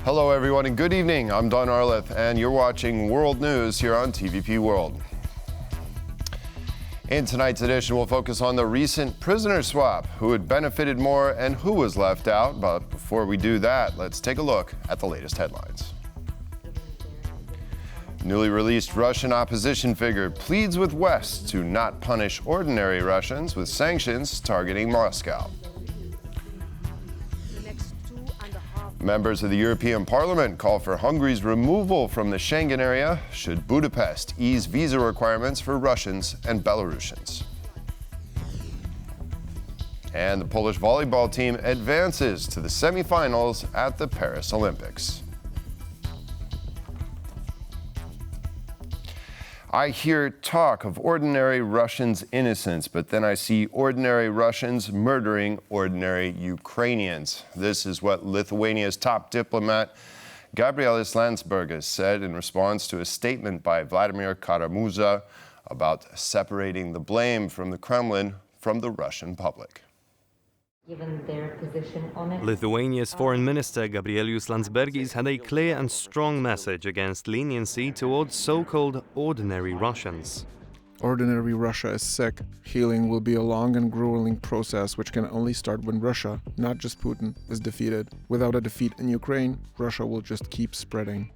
Hello everyone and good evening. I'm Don Arleth and you're watching World News here on TVP World. In tonight's edition, we'll focus on the recent prisoner swap, who had benefited more and who was left out. But before we do that, let's take a look at the latest headlines. Newly released Russian opposition figure pleads with West to not punish ordinary Russians with sanctions targeting Moscow. Members of the European Parliament call for Hungary's removal from the Schengen area should Budapest ease visa requirements for Russians and Belarusians. And the Polish volleyball team advances to the semifinals at the Paris Olympics. I hear talk of ordinary Russians' innocence, but then I see ordinary Russians murdering ordinary Ukrainians. This is what Lithuania's top diplomat, Gabrielius Landsbergis, said in response to a statement by Vladimir Kara-Murza about separating the blame from the Kremlin from the Russian public. Given their position on it. Lithuania's Foreign Minister Gabrielius Landsbergis had a clear and strong message against leniency towards so-called ordinary Russians. Ordinary Russia is sick. Healing will be a long and grueling process which can only start when Russia, not just Putin, is defeated. Without a defeat in Ukraine, Russia will just keep spreading.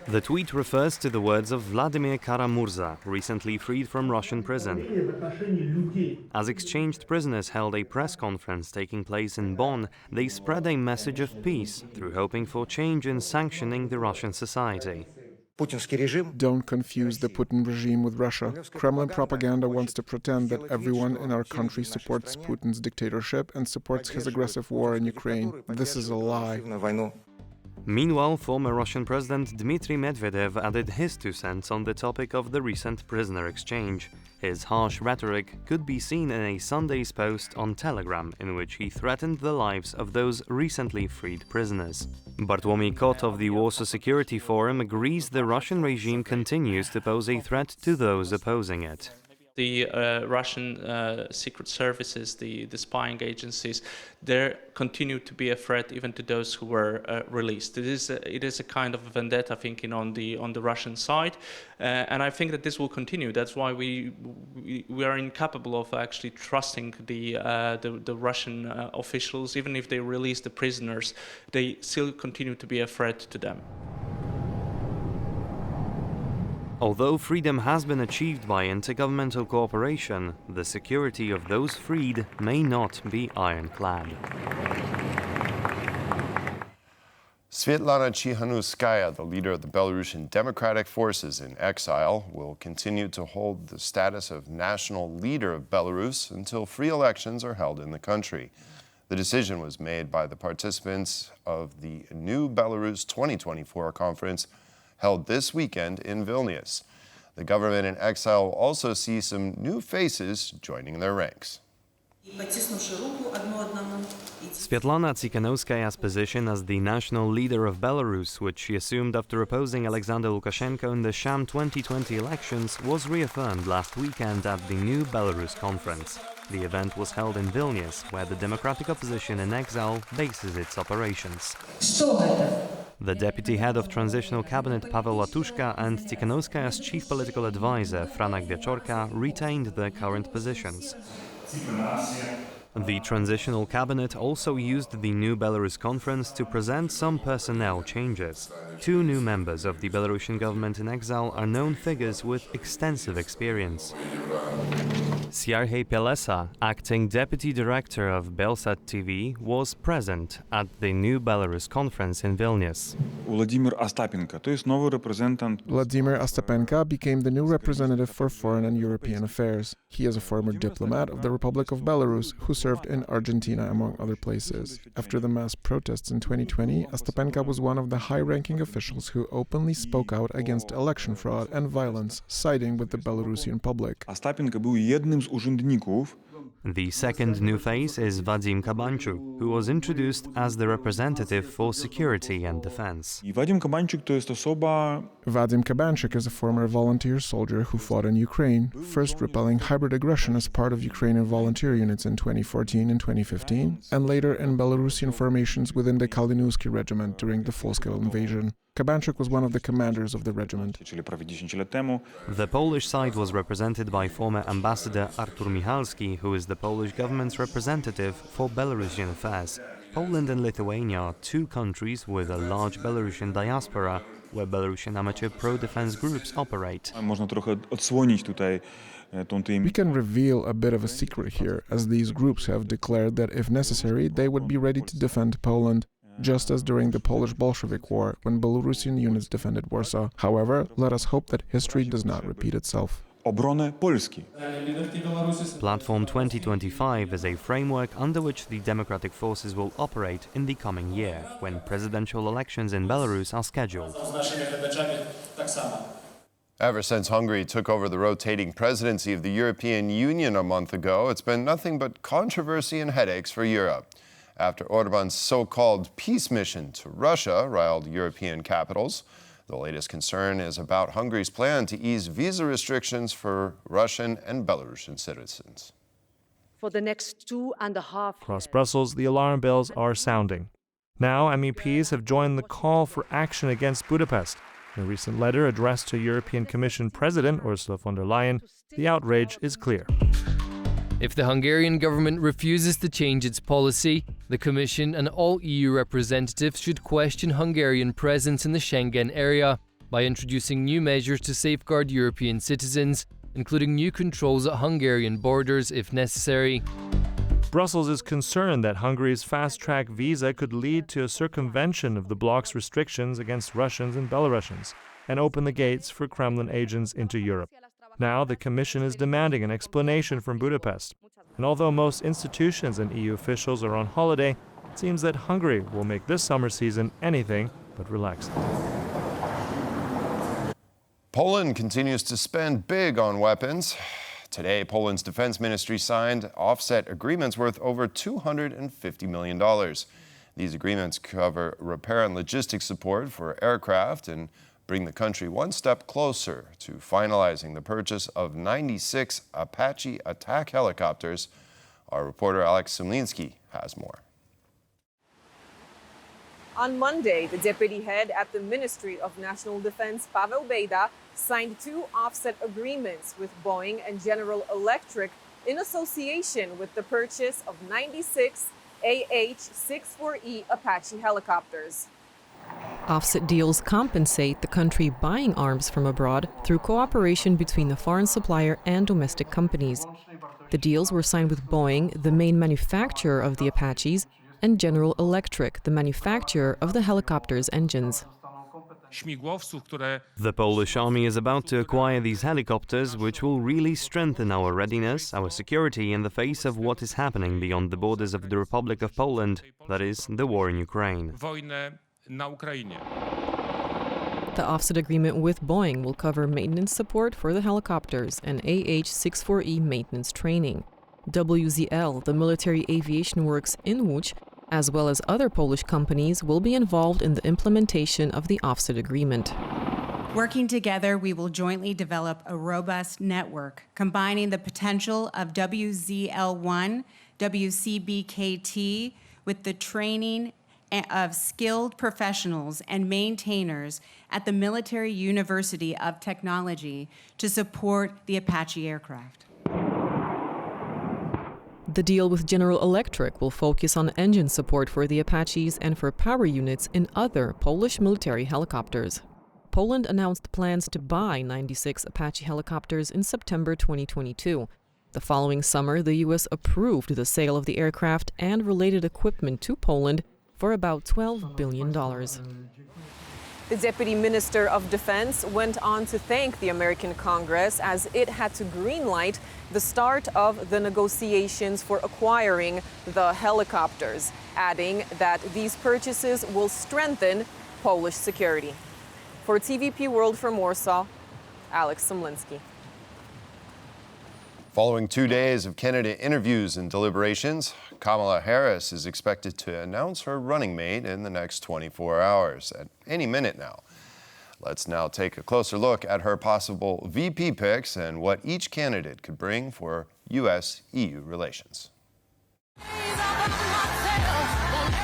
The tweet refers to the words of Vladimir Kara-Murza, recently freed from Russian prison. As exchanged prisoners held a press conference taking place in Bonn, they spread a message of peace through hoping for change in sanctioning the Russian society. Don't confuse the Putin regime with Russia. Kremlin propaganda wants to pretend that everyone in our country supports Putin's dictatorship and supports his aggressive war in Ukraine. This is a lie. Meanwhile, former Russian President Dmitry Medvedev added his 2 cents on the topic of the recent prisoner exchange. His harsh rhetoric could be seen in a Sunday's post on Telegram, in which he threatened the lives of those recently freed prisoners. Bartłomiej Kot of the Warsaw Security Forum agrees the Russian regime continues to pose a threat to those opposing it. The Russian secret services, the spying agencies, they continue to be a threat even to those who were released. It is a kind of vendetta thinking on the Russian side, and I think that this will continue. That's why we are incapable of actually trusting the Russian officials. Even if they release the prisoners, they still continue to be a threat to them. Although freedom has been achieved by intergovernmental cooperation, the security of those freed may not be ironclad. Svetlana Tsikhanouskaya, the leader of the Belarusian Democratic Forces in exile, will continue to hold the status of national leader of Belarus until free elections are held in the country. The decision was made by the participants of the New Belarus 2024 conference held this weekend in Vilnius. The government in exile will also see some new faces joining their ranks. Svetlana Tsikhanouskaya's position as the national leader of Belarus, which she assumed after opposing Alexander Lukashenko in the sham 2020 elections, was reaffirmed last weekend at the New Belarus conference. The event was held in Vilnius, where the democratic opposition in exile bases its operations. The deputy head of transitional cabinet Paweł Latuszka and Tsikhanouskaya's chief political advisor Franek Wieczorka retained their current positions. The transitional cabinet also used the New Belarus conference to present some personnel changes. 2 new members of the Belarusian government in exile are known figures with extensive experience. Sierhei Pelesa, acting deputy director of Belsat TV, was present at the New Belarus conference in Vilnius. Vladimir Ostapenko became the new representative for foreign and European affairs. He is a former diplomat of the Republic of Belarus who served in Argentina, among other places. After the mass protests in 2020, Ostapenko was one of the high-ranking officials who openly spoke out against election fraud and violence, siding with the Belarusian public. The second new face is Vadim Kabanchuk, who was introduced as the representative for security and defense. Vadim Kabanchuk is a former volunteer soldier who fought in Ukraine, first repelling hybrid aggression as part of Ukrainian volunteer units in 2014 and 2015, and later in Belarusian formations within the Kalinowski regiment during the full-scale invasion. Kabanchuk was one of the commanders of the regiment. The Polish side was represented by former ambassador Artur Michalski, who is the Polish government's representative for Belarusian affairs. Poland and Lithuania are two countries with a large Belarusian diaspora, where Belarusian amateur pro-defense groups operate. We can reveal a bit of a secret here, as these groups have declared that if necessary, they would be ready to defend Poland, just as during the Polish Bolshevik War, when Belarusian units defended Warsaw. However, let us hope that history does not repeat itself. Platform 2025 is a framework under which the democratic forces will operate in the coming year, when presidential elections in Belarus are scheduled. Ever since Hungary took over the rotating presidency of the European Union a month ago, it's been nothing but controversy and headaches for Europe. After Orban's so-called peace mission to Russia riled European capitals, the latest concern is about Hungary's plan to ease visa restrictions for Russian and Belarusian citizens. For the next 2.5 years. Across Brussels, the alarm bells are sounding. Now, MEPs have joined the call for action against Budapest. In a recent letter addressed to European Commission President Ursula von der Leyen, the outrage is clear. If the Hungarian government refuses to change its policy, the Commission and all EU representatives should question Hungarian presence in the Schengen area by introducing new measures to safeguard European citizens, including new controls at Hungarian borders if necessary. Brussels is concerned that Hungary's fast-track visa could lead to a circumvention of the bloc's restrictions against Russians and Belarusians and open the gates for Kremlin agents into Europe. Now, the Commission is demanding an explanation from Budapest. And although most institutions and EU officials are on holiday, it seems that Hungary will make this summer season anything but relaxed. Poland continues to spend big on weapons. Today, Poland's defense ministry signed offset agreements worth over $250 million. These agreements cover repair and logistics support for aircraft and bring the country one step closer to finalizing the purchase of 96 Apache attack helicopters. Our reporter Alex Sumlinsky has more. On Monday, the deputy head at the Ministry of National Defense, Paweł Bejda, signed 2 offset agreements with Boeing and General Electric in association with the purchase of 96 AH-64E Apache helicopters. Offset deals compensate the country buying arms from abroad through cooperation between the foreign supplier and domestic companies. The deals were signed with Boeing, the main manufacturer of the Apaches, and General Electric, the manufacturer of the helicopter's engines. The Polish army is about to acquire these helicopters, which will really strengthen our readiness, our security in the face of what is happening beyond the borders of the Republic of Poland, that is, the war in Ukraine. The offset agreement with Boeing will cover maintenance support for the helicopters and AH-64E maintenance training. WZL, the military aviation works in Łódź, as well as other Polish companies, will be involved in the implementation of the offset agreement. Working together, we will jointly develop a robust network, combining the potential of WZL-1, WCBKT, with the training of skilled professionals and maintainers at the Military University of Technology to support the Apache aircraft. The deal with General Electric will focus on engine support for the Apaches and for power units in other Polish military helicopters. Poland announced plans to buy 96 Apache helicopters in September 2022. The following summer, the U.S. approved the sale of the aircraft and related equipment to Poland for about $12 billion. The Deputy Minister of Defense went on to thank the American Congress as it had to greenlight the start of the negotiations for acquiring the helicopters, adding that these purchases will strengthen Polish security. For TVP World from Warsaw, Alex Sumlinsky. Following 2 days of candidate interviews and deliberations, Kamala Harris is expected to announce her running mate in the next 24 hours, at any minute now. Let's now take a closer look at her possible VP picks and what each candidate could bring for U.S.-EU relations.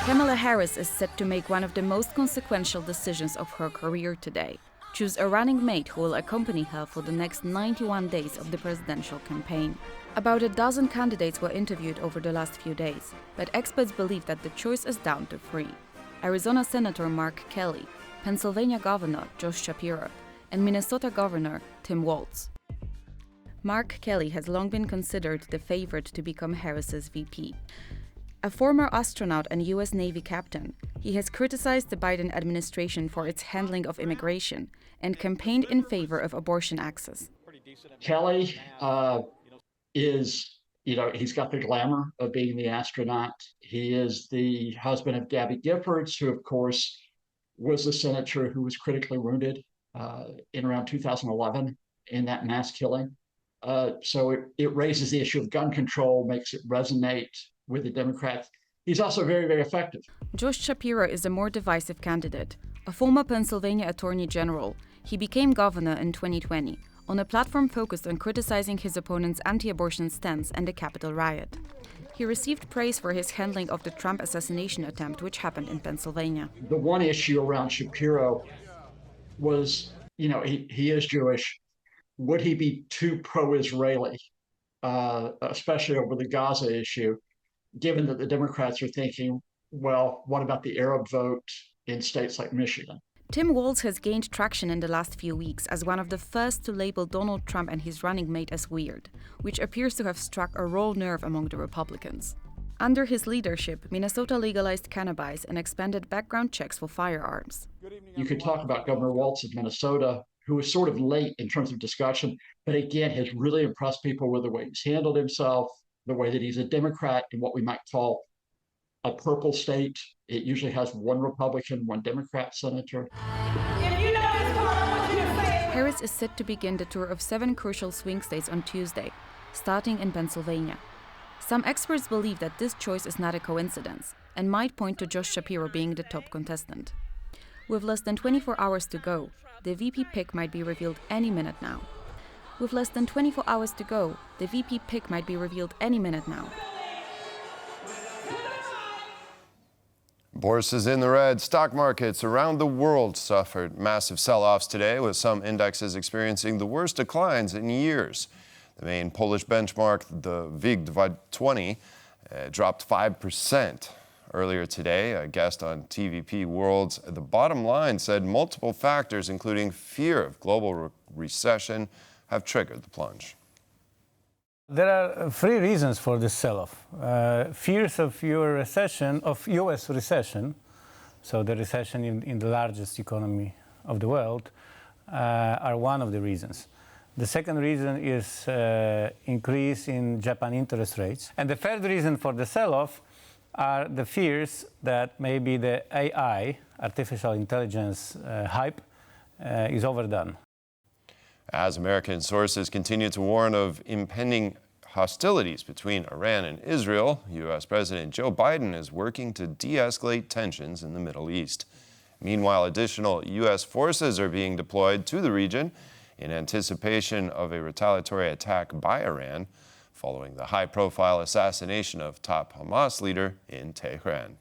Kamala Harris is set to make one of the most consequential decisions of her career today. Choose a running mate who will accompany her for the next 91 days of the presidential campaign. About a dozen candidates were interviewed over the last few days, but experts believe that the choice is down to 3. Arizona Senator Mark Kelly, Pennsylvania Governor Josh Shapiro, and Minnesota Governor Tim Walz. Mark Kelly has long been considered the favorite to become Harris's VP. A former astronaut and U.S. Navy captain, he has criticized the Biden administration for its handling of immigration and campaigned in favor of abortion access. Kelly he's got the glamour of being the astronaut. He is the husband of Gabby Giffords, who, of course, was the senator who was critically wounded in around 2011 in that mass killing. So it raises the issue of gun control, makes it resonate with the Democrats. He's also very, very effective. Josh Shapiro is a more divisive candidate. A former Pennsylvania Attorney General, he became governor in 2020 on a platform focused on criticizing his opponent's anti-abortion stance and the Capitol riot. He received praise for his handling of the Trump assassination attempt, which happened in Pennsylvania. The one issue around Shapiro was, he is Jewish. Would he be too pro-Israeli, especially over the Gaza issue, given that the Democrats are thinking, well, what about the Arab vote in states like Michigan? Tim Walz has gained traction in the last few weeks as one of the first to label Donald Trump and his running mate as weird, which appears to have struck a raw nerve among the Republicans. Under his leadership, Minnesota legalized cannabis and expanded background checks for firearms. You could talk about Governor Walz of Minnesota, who was sort of late in terms of discussion, but again, has really impressed people with the way he's handled himself, the way that he's a Democrat in what we might call a purple state. It usually has one Republican, one Democrat senator. Harris is set to begin the tour of 7 crucial swing states on Tuesday, starting in Pennsylvania. Some experts believe that this choice is not a coincidence and might point to Josh Shapiro being the top contestant. With less than 24 hours to go, the VP pick might be revealed any minute now. With less than 24 hours to go, the VP pick might be revealed any minute now. Bourses in the red. Stock markets around the world suffered massive sell-offs today, with some indexes experiencing the worst declines in years. The main Polish benchmark, the WIG20, dropped 5%. Earlier today, a guest on TVP World's The Bottom Line said multiple factors, including fear of global recession, have triggered the plunge. There are 3 reasons for this sell-off. Fears of U.S. recession, so the recession in the largest economy of the world, are one of the reasons. The second reason is increase in Japan interest rates. And the third reason for the sell-off are the fears that maybe the AI, artificial intelligence hype, is overdone. As American sources continue to warn of impending hostilities between Iran and Israel, U.S. President Joe Biden is working to de-escalate tensions in the Middle East. Meanwhile, additional U.S. forces are being deployed to the region in anticipation of a retaliatory attack by Iran following the high-profile assassination of top Hamas leader in Tehran.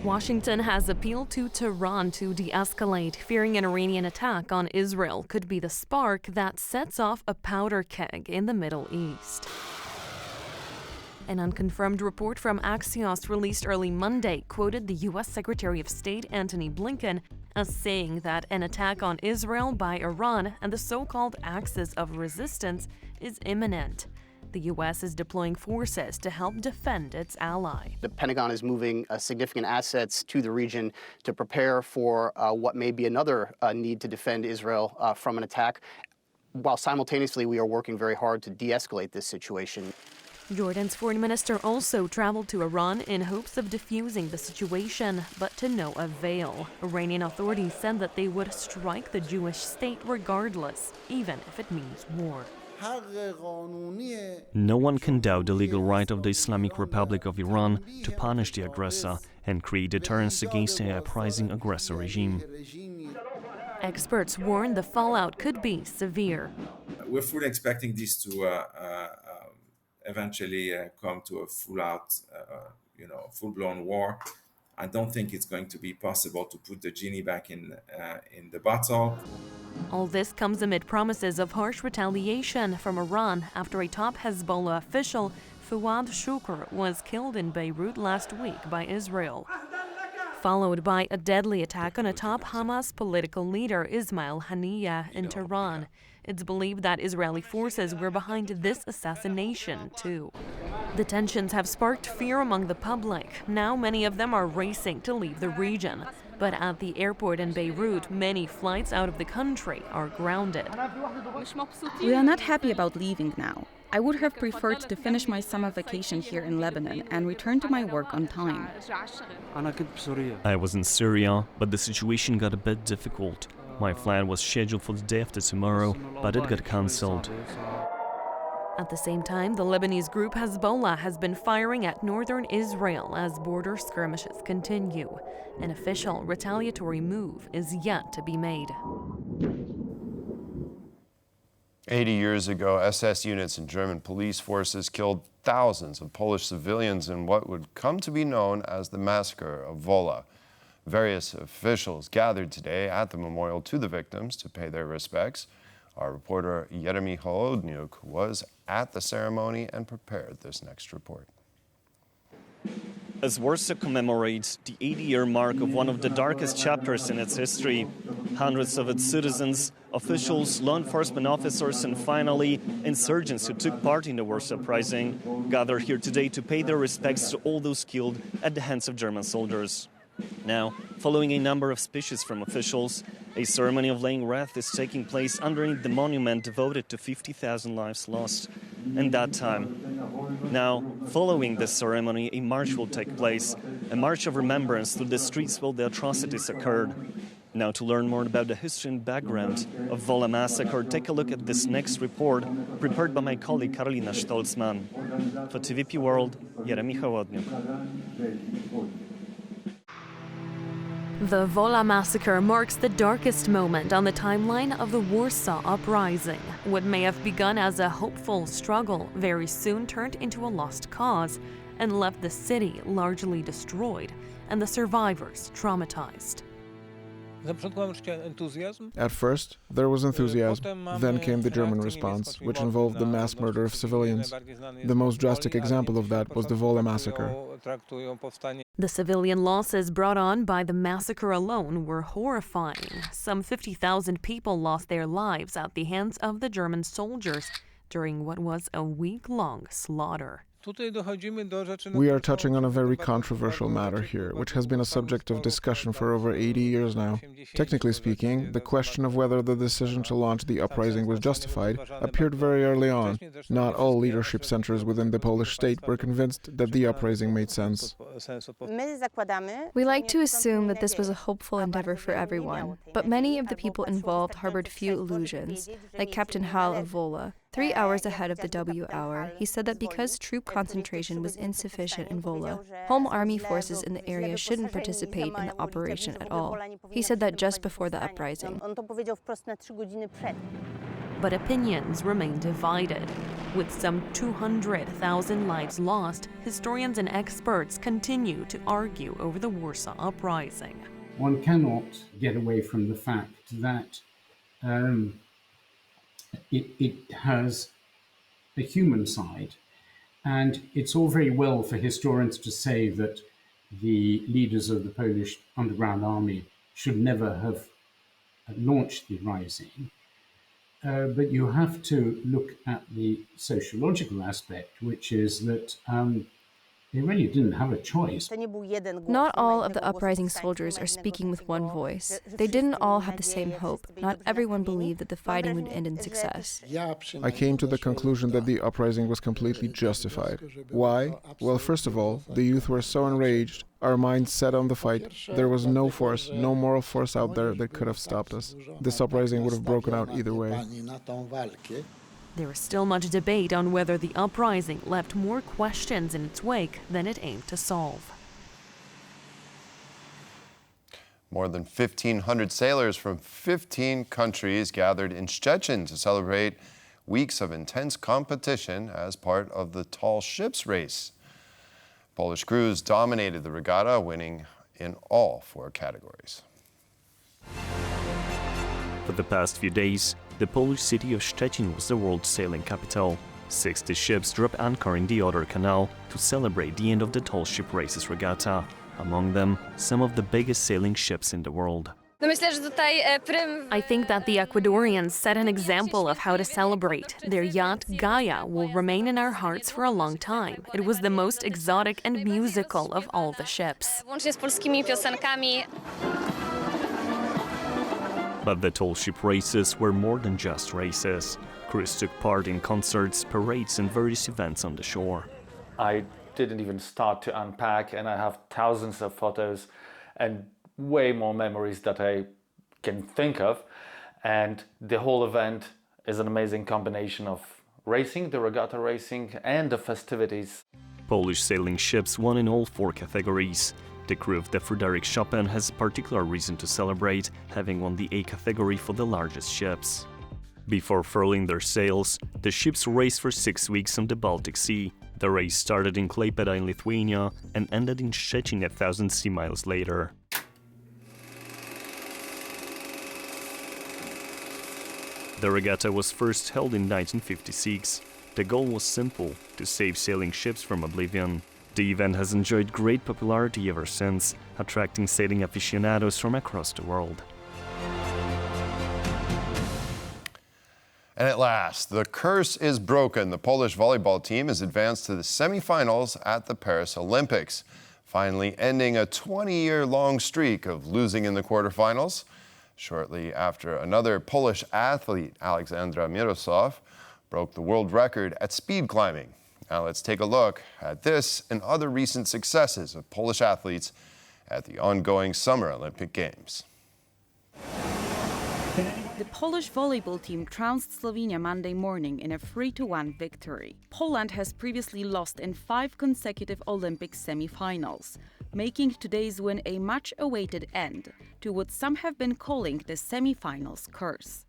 Washington has appealed to Tehran to de-escalate, fearing an Iranian attack on Israel could be the spark that sets off a powder keg in the Middle East. An unconfirmed report from Axios released early Monday quoted the U.S. Secretary of State Antony Blinken as saying that an attack on Israel by Iran and the so-called Axis of Resistance is imminent. The U.S. is deploying forces to help defend its ally. The Pentagon is moving significant assets to the region to prepare for what may be another need to defend Israel from an attack, while simultaneously we are working very hard to de-escalate this situation. Jordan's foreign minister also traveled to Iran in hopes of diffusing the situation, but to no avail. Iranian authorities said that they would strike the Jewish state regardless, even if it means war. No one can doubt the legal right of the Islamic Republic of Iran to punish the aggressor and create deterrence against the uprising aggressor regime. Experts warn the fallout could be severe. We're fully expecting this to eventually come to a full-blown war. I don't think it's going to be possible to put the genie back in the bottle. All this comes amid promises of harsh retaliation from Iran after a top Hezbollah official, Fouad Shukr, was killed in Beirut last week by Israel, followed by a deadly attack on a top Hamas political leader, Ismail Haniyeh, in Tehran. It's believed that Israeli forces were behind this assassination, too. The tensions have sparked fear among the public. Now many of them are racing to leave the region. But at the airport in Beirut, many flights out of the country are grounded. We are not happy about leaving now. I would have preferred to finish my summer vacation here in Lebanon and return to my work on time. I was in Syria, but the situation got a bit difficult. My flight was scheduled for the day after tomorrow, but it got cancelled. At the same time, the Lebanese group Hezbollah has been firing at northern Israel as border skirmishes continue. An official retaliatory move is yet to be made. 80 years ago, SS units and German police forces killed thousands of Polish civilians in what would come to be known as the massacre of Wola. Various officials gathered today at the memorial to the victims to pay their respects. Our reporter Yeremi Holodniuk was at the ceremony and prepared this next report. As Warsaw commemorates the 80-year mark of one of the darkest chapters in its history, hundreds of its citizens, officials, law enforcement officers, and finally, insurgents who took part in the Warsaw Uprising gathered here today to pay their respects to all those killed at the hands of German soldiers. Now, following a number of speeches from officials, a ceremony of laying wreath is taking place underneath the monument devoted to 50,000 lives lost in that time. Now, following this ceremony, a march will take place, a march of remembrance through the streets where the atrocities occurred. Now, to learn more about the history and background of Wola massacre, take a look at this next report prepared by my colleague Karolina Stolzman. For TVP World, Yeremi Holodniuk. The Wola massacre marks the darkest moment on the timeline of the Warsaw Uprising. What may have begun as a hopeful struggle very soon turned into a lost cause and left the city largely destroyed and the survivors traumatized. At first, there was enthusiasm. Then came the German response, which involved the mass murder of civilians. The most drastic example of that was the Wola massacre. The civilian losses brought on by the massacre alone were horrifying. Some 50,000 people lost their lives at the hands of the German soldiers during what was a week-long slaughter. We are touching on a very controversial matter here, which has been a subject of discussion for over 80 years now. Technically speaking, the question of whether the decision to launch the uprising was justified appeared very early on. Not all leadership centers within the Polish state were convinced that the uprising made sense. We like to assume that this was a hopeful endeavor for everyone, but many of the people involved harbored few illusions, like Captain Hall of Wola. 3 hours ahead of the W hour, he said that because troop concentration was insufficient in Wola, home army forces in the area shouldn't participate in the operation at all. He said that just before the uprising. But opinions remain divided. With some 200,000 lives lost, historians and experts continue to argue over the Warsaw Uprising. One cannot get away from the fact that it has a human side, and it's all very well for historians to say that the leaders of the Polish underground army should never have launched the rising, but you have to look at the sociological aspect, which is that They really didn't have a choice. Not all of the uprising soldiers are speaking with one voice. They didn't all have the same hope. Not everyone believed that the fighting would end in success. I came to the conclusion that the uprising was completely justified. Why? Well, first of all, the youth were so enraged, our minds set on the fight. There was no force, no moral force out there that could have stopped us. This uprising would have broken out either way. There is still much debate on whether the uprising left more questions in its wake than it aimed to solve. More than 1,500 sailors from 15 countries gathered in Szczecin to celebrate weeks of intense competition as part of the tall ships race. Polish crews dominated the regatta, winning in all 4 categories. For the past few days, the Polish city of Szczecin was the world's sailing capital. 60 ships dropped anchor in the Oder Canal to celebrate the end of the tall ship races regatta. Among them, some of the biggest sailing ships in the world. I think that the Ecuadorians set an example of how to celebrate. Their yacht, Gaia, will remain in our hearts for a long time. It was the most exotic and musical of all the ships. But the tall ship races were more than just races. Crews took part in concerts, parades and various events on the shore. I didn't even start to unpack, and I have thousands of photos and way more memories that I can think of. And the whole event is an amazing combination of racing, the regatta racing, and the festivities. Polish sailing ships won in all 4 categories. The crew of the Frederick Chopin has particular reason to celebrate, having won the A category for the largest ships. Before furling their sails, the ships raced for 6 weeks on the Baltic Sea. The race started in Klaipėda in Lithuania and ended in Szczecin 1,000 sea miles later. The regatta was first held in 1956. The goal was simple: to save sailing ships from oblivion. The event has enjoyed great popularity ever since, attracting sailing aficionados from across the world. And at last, the curse is broken. The Polish volleyball team has advanced to the semifinals at the Paris Olympics, finally ending a 20-year-long streak of losing in the quarterfinals. Shortly after another Polish athlete, Aleksandra Miroslav, broke the world record at speed climbing. Now let's take a look at this and other recent successes of Polish athletes at the ongoing Summer Olympic Games. The Polish volleyball team trounced Slovenia Monday morning in a 3-1 victory. Poland has previously lost in 5 consecutive Olympic semi-finals, making today's win a much-awaited end to what some have been calling the semi-finals curse.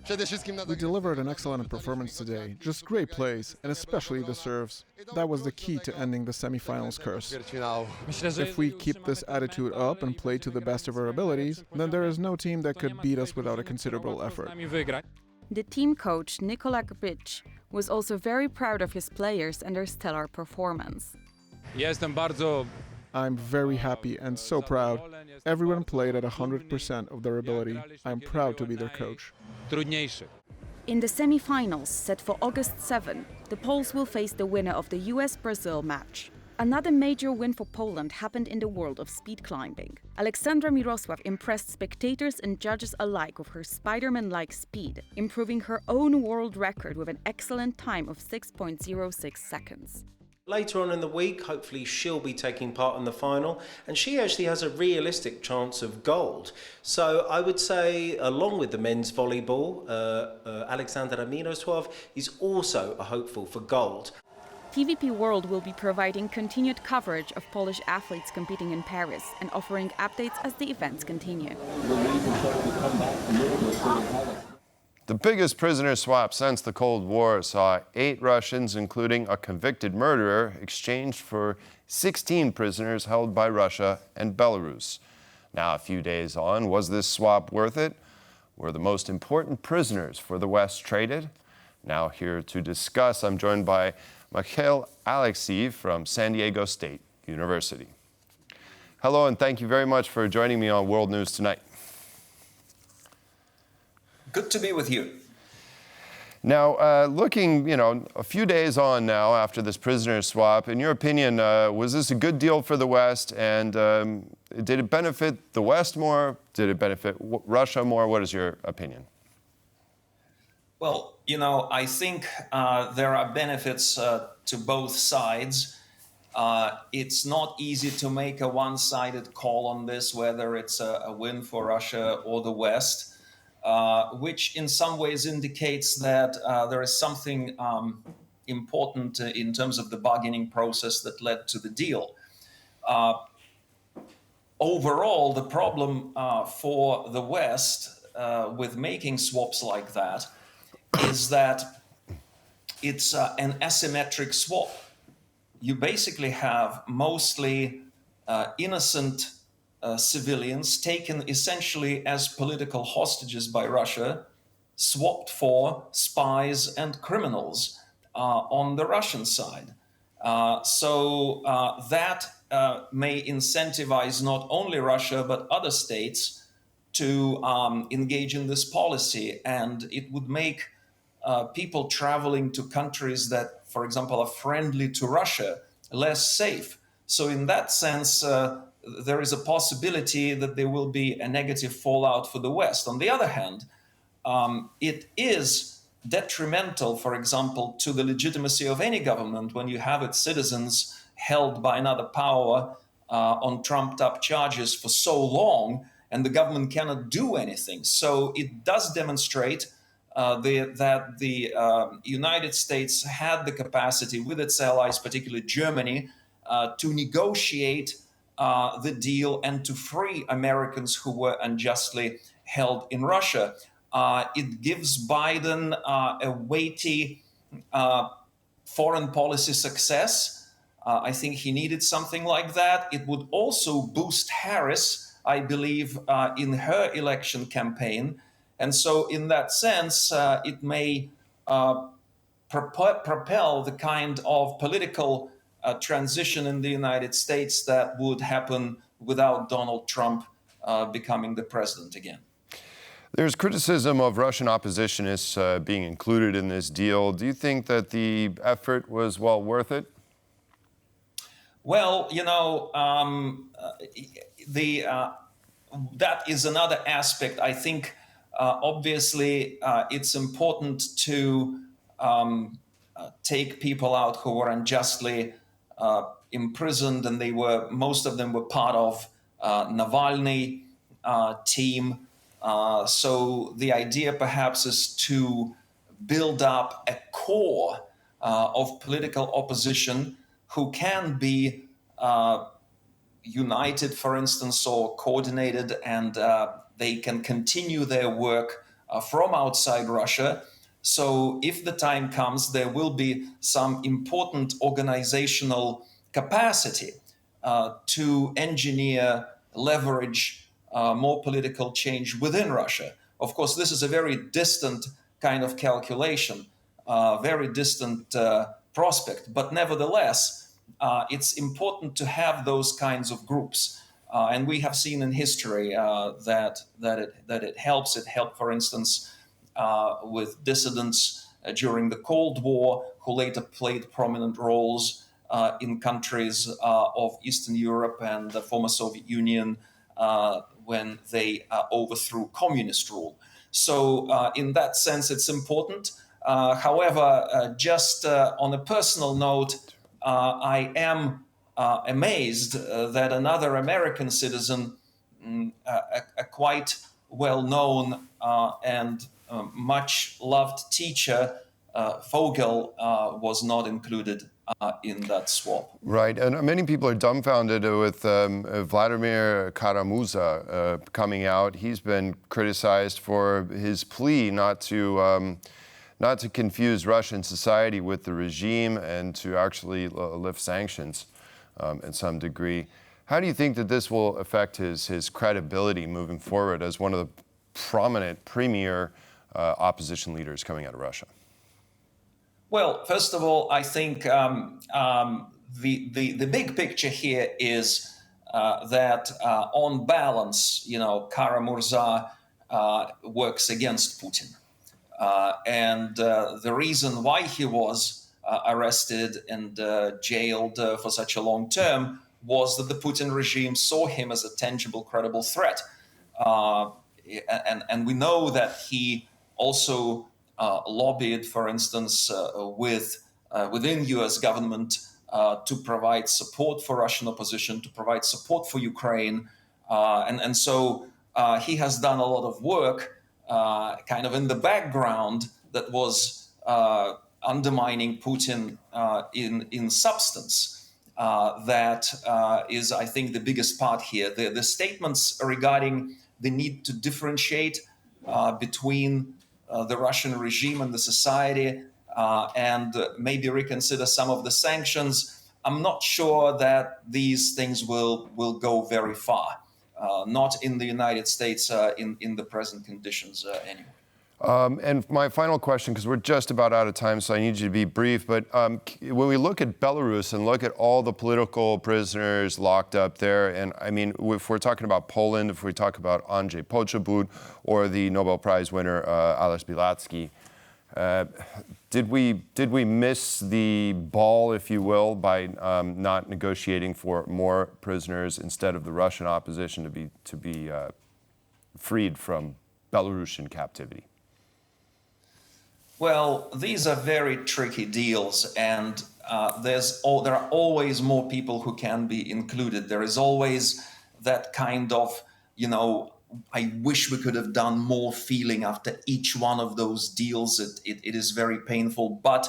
We delivered an excellent performance today, just great plays, and especially the serves. That was the key to ending the semi-finals curse. If we keep this attitude up and play to the best of our abilities, then there is no team that could beat us without a considerable effort. The team coach, Nikola Grbic, was also very proud of his players and their stellar performance. I'm very happy and so proud. Everyone played at 100% of their ability. I'm proud to be their coach. In the semi-finals, set for August 7, the Poles will face the winner of the US-Brazil match. Another major win for Poland happened in the world of speed climbing. Aleksandra Miroslav impressed spectators and judges alike with her Spider-Man-like speed, improving her own world record with an excellent time of 6.06 seconds. Later on in the week, hopefully she'll be taking part in the final, and she actually has a realistic chance of gold. So I would say, along with the men's volleyball, Aleksandra Miroslav is also a hopeful for gold. TVP World will be providing continued coverage of Polish athletes competing in Paris and offering updates as the events continue. The biggest prisoner swap since the Cold War saw 8 Russians, including a convicted murderer, exchanged for 16 prisoners held by Russia and Belarus. Now, a few days on, was this swap worth it? Were the most important prisoners for the West traded? Now here to discuss, I'm joined by Mikhail Alexeyev from San Diego State University. Hello, and thank you very much for joining me on World News Tonight. Good to be with you. Now, looking, a few days on now after this prisoner swap, in your opinion, was this a good deal for the West? And did it benefit the West more? Did it benefit Russia more? What is your opinion? Well, I think there are benefits to both sides. It's not easy to make a one-sided call on this, whether it's a win for Russia or the West. Which in some ways indicates that there is something important in terms of the bargaining process that led to the deal. Overall, the problem for the West with making swaps like that is that it's an asymmetric swap. You basically have mostly innocent civilians taken essentially as political hostages by Russia, swapped for spies and criminals on the Russian side. So that may incentivize not only Russia, but other states to engage in this policy. And it would make people traveling to countries that, for example, are friendly to Russia less safe. So in that sense, there is a possibility that there will be a negative fallout for the West. On the other hand, it is detrimental, for example, to the legitimacy of any government when you have its citizens held by another power on trumped-up charges for so long, and the government cannot do anything. So it does demonstrate that the United States had the capacity with its allies, particularly Germany, to negotiate the deal and to free Americans who were unjustly held in Russia. It gives Biden a weighty foreign policy success. I think he needed something like that. It would also boost Harris, I believe, in her election campaign. And so in that sense, it may propel the kind of political transition in the United States that would happen without Donald Trump becoming the president again. There's criticism of Russian oppositionists being included in this deal. Do you think that the effort was well worth it? Well, that is another aspect. I think, obviously, it's important to take people out who were unjustly imprisoned, and most of them were part of Navalny team. So the idea perhaps is to build up a core of political opposition who can be united, for instance, or coordinated, and they can continue their work from outside Russia. So if the time comes, there will be some important organizational capacity to engineer, leverage more political change within Russia. Of course, this is a very distant kind of calculation, very distant prospect, but nevertheless, it's important to have those kinds of groups. And we have seen in history that it helps. It helped, for instance, with dissidents during the Cold War, who later played prominent roles in countries of Eastern Europe and the former Soviet Union when they overthrew communist rule. So in that sense, it's important. However, just on a personal note, I am amazed that another American citizen, a quite well-known and much loved teacher, Vogel, was not included in that swap. Right, and many people are dumbfounded with Vladimir Kara-Murza coming out. He's been criticized for his plea not to confuse Russian society with the regime and to actually lift sanctions in some degree. How do you think that this will affect his credibility moving forward as one of the prominent premier opposition leaders coming out of Russia? Well, first of all, I think the big picture here is that on balance, Kara-Murza works against Putin. And the reason why he was arrested and jailed for such a long term was that the Putin regime saw him as a tangible, credible threat. And we know that he also lobbied, for instance, within U.S. government to provide support for Russian opposition, to provide support for Ukraine. And so he has done a lot of work kind of in the background that was undermining Putin in substance. That is, I think, the biggest part here. The statements regarding the need to differentiate between the Russian regime and the society and maybe reconsider some of the sanctions. I'm not sure that these things will go very far, not in the United States in the present conditions anyway. And my final question, because we're just about out of time, so I need you to be brief, but when we look at Belarus and look at all the political prisoners locked up there, and I mean, if we're talking about Poland, if we talk about Andrzej Poczobut or the Nobel Prize winner Ales Białacki, did we miss the ball, if you will, by not negotiating for more prisoners instead of the Russian opposition to be freed from Belarusian captivity? Well, these are very tricky deals, and there are always more people who can be included. There is always that kind of, I wish we could have done more feeling after each one of those deals. It is very painful, but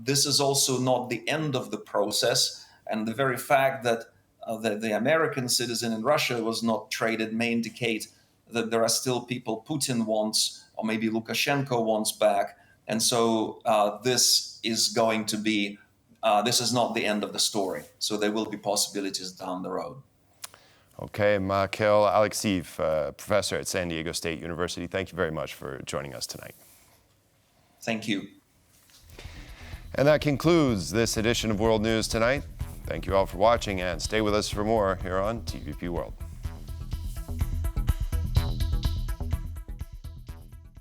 this is also not the end of the process. And the very fact that the American citizen in Russia was not traded may indicate that there are still people Putin wants, or maybe Lukashenko wants back. And so this is going to be, this is not the end of the story. So there will be possibilities down the road. Okay, Mikhail Alexeyev, professor at San Diego State University, thank you very much for joining us tonight. Thank you. And that concludes this edition of World News Tonight. Thank you all for watching, and stay with us for more here on TVP World.